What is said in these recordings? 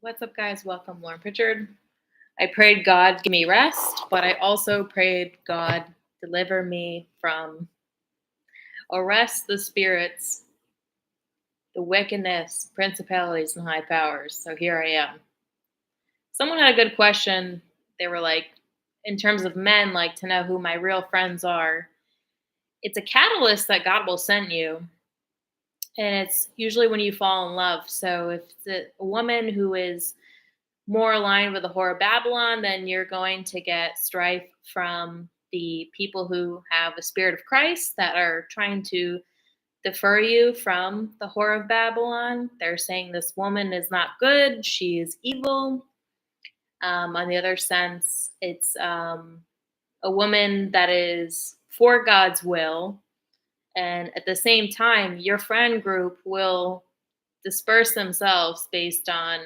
What's up, guys? Welcome, Lauren Pritchard. I prayed God give me rest, but I also prayed God deliver me from arrest the spirits, the wickedness, principalities, and high powers. So here I am. Someone had a good question. They were like, in terms of men, like to know who my real friends are. It's a catalyst that God will send you, and it's usually when you fall in love. So if it's a woman who is more aligned with the whore of Babylon, then you're going to get strife from the people who have a spirit of Christ that are trying to defer you from the whore of Babylon. They're saying this woman is not good, she is evil. On the other sense, it's a woman that is for God's will. And at the same time, your friend group will disperse themselves based on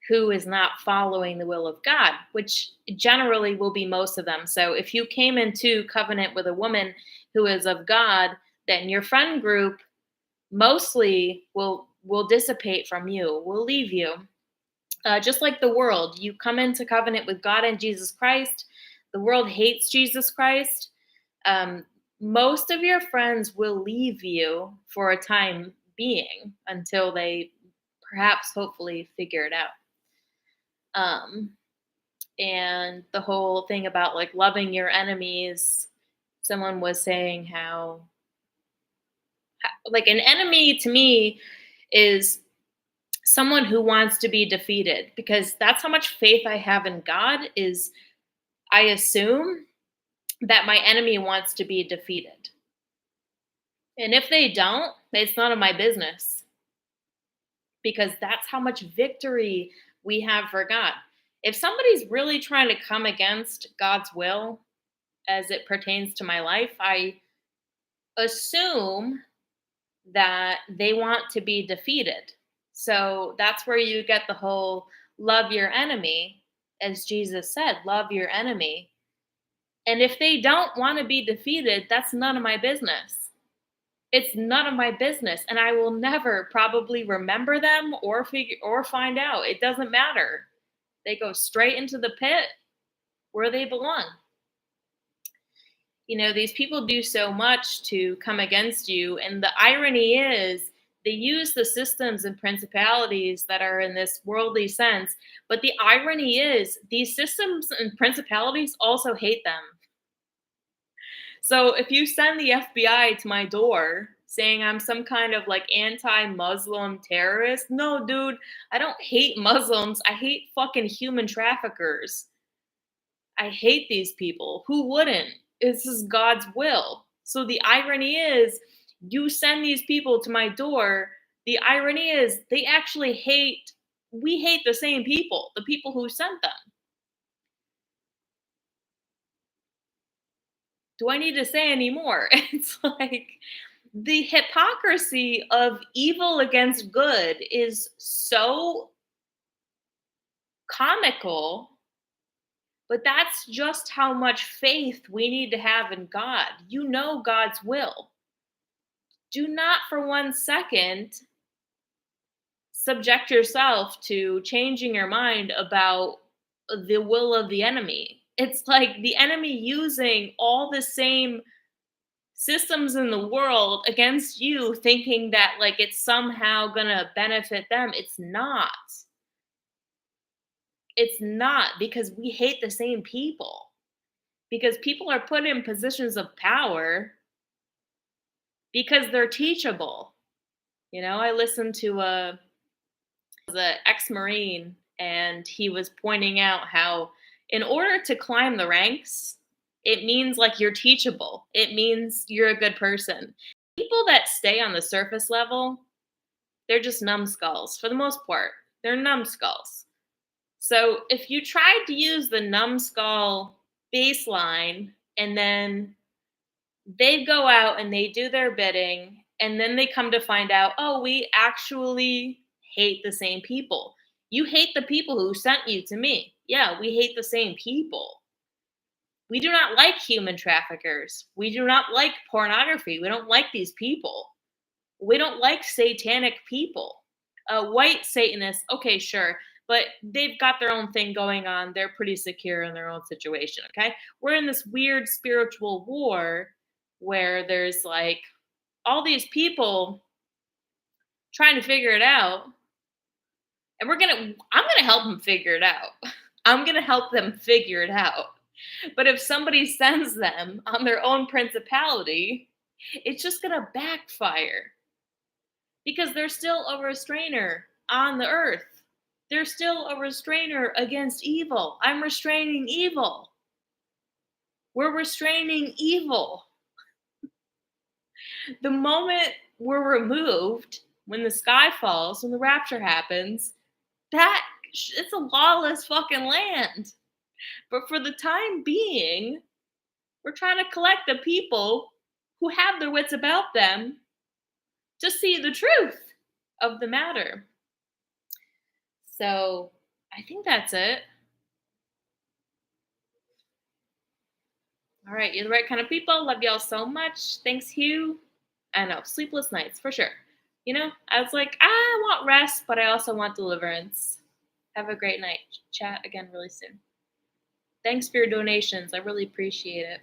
who is not following the will of God, which generally will be most of them. So if you came into covenant with a woman who is of God, then your friend group mostly will dissipate from you, will leave you. Just like the world, you come into covenant with God and Jesus Christ. The world hates Jesus Christ. Um, Most of your friends will leave you for a time being until they perhaps hopefully figure it out. Um, and the whole thing about like loving your enemies, someone was saying how like an enemy to me is someone who wants to be defeated, because that's how much faith I have in God. Is I assume that my enemy wants to be defeated, and if they don't, it's none of my business, because that's how much victory we have for God. If somebody's really trying to come against God's will as it pertains to my life, I assume that they want to be defeated. So that's where you get the whole love your enemy, as Jesus said, love your enemy. And if they don't want to be defeated, that's none of my business. It's none of my business, and I will never probably remember them or figure or find out. It doesn't matter. They go straight into the pit where they belong. These people do so much to come against you. And the irony is, they use the systems and principalities that are in this worldly sense. But the irony is, these systems and principalities also hate them. So if you send the FBI to my door saying I'm some kind of like anti-Muslim terrorist, no, dude, I don't hate Muslims. I hate fucking human traffickers. I hate these people. Who wouldn't? This is God's will. So the irony is, you send these people to my door. The irony is, we hate the same people, the people who sent them. Do I need to say any more? It's like the hypocrisy of evil against good is so comical. But that's just how much faith we need to have in God. You know God's will. Do not for 1 second subject yourself to changing your mind about the will of the enemy. It's like the enemy using all the same systems in the world against you, thinking that like it's somehow going to benefit them. It's not. It's not, because we hate the same people. Because people are put in positions of power because they're teachable. I listened to the ex-Marine, and he was pointing out how in order to climb the ranks, it means like you're teachable. It means you're a good person. People that stay on the surface level, they're just numbskulls for the most part. They're numbskulls. So if you tried to use the numbskull baseline, and then they go out and they do their bidding, and then they come to find out, oh, we actually hate the same people. You hate the people who sent you to me. Yeah, we hate the same people. We do not like human traffickers. We do not like pornography. We don't like these people. We don't like satanic people. White Satanists, okay, sure, but they've got their own thing going on. They're pretty secure in their own situation, okay? We're in this weird spiritual war where there's like all these people trying to figure it out, and I'm gonna help them figure it out. I'm gonna help them figure it out. But if somebody sends them on their own principality, it's just gonna backfire because they're still a restrainer on the earth. They're still a restrainer against evil. I'm restraining evil. We're restraining evil. The moment we're removed, when the sky falls, when the rapture happens, that it's a lawless fucking land. But for the time being, we're trying to collect the people who have their wits about them to see the truth of the matter. So I think that's it. All right, you're the right kind of people. Love y'all so much. Thanks, Hugh. I know, sleepless nights for sure. I was like, I want rest, but I also want deliverance. Have a great night. Chat again really soon. Thanks for your donations. I really appreciate it.